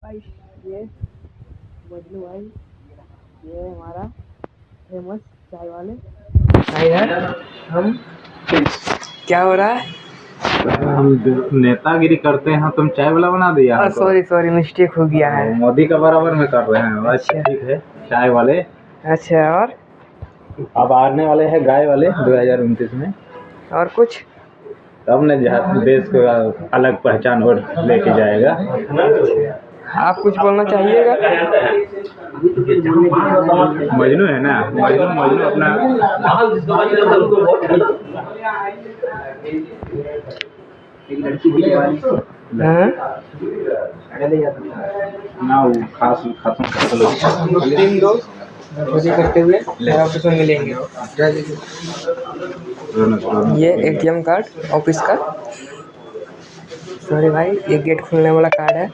भाई ये मजनू भाई, ये हमारा फेमस चाय वाले इधर हम क्या हो रहा है? हम नेतागिरी करते हैं, तुम चाय वाला बना दिया। सॉरी मिस्टेक हो गया है। मोदी का बराबर में कर रहे हैं। अच्छा ठीक है, चाय वाले। अच्छा, और अब आने वाले हैं गाय वाले 2029 में। और कुछ तब न देश को अलग पहचान और लेके जाएगा। आप कुछ बोलना चाहिएगा? मजनू है ना, मजनू अपना खास खत्म तीन दोस्त चोरी करते हुए ऑफिस में मिलेंगे। ये एटीएम कार्ड ऑफिस का। सॉरी भाई, ये गेट खोलने वाला कार्ड है।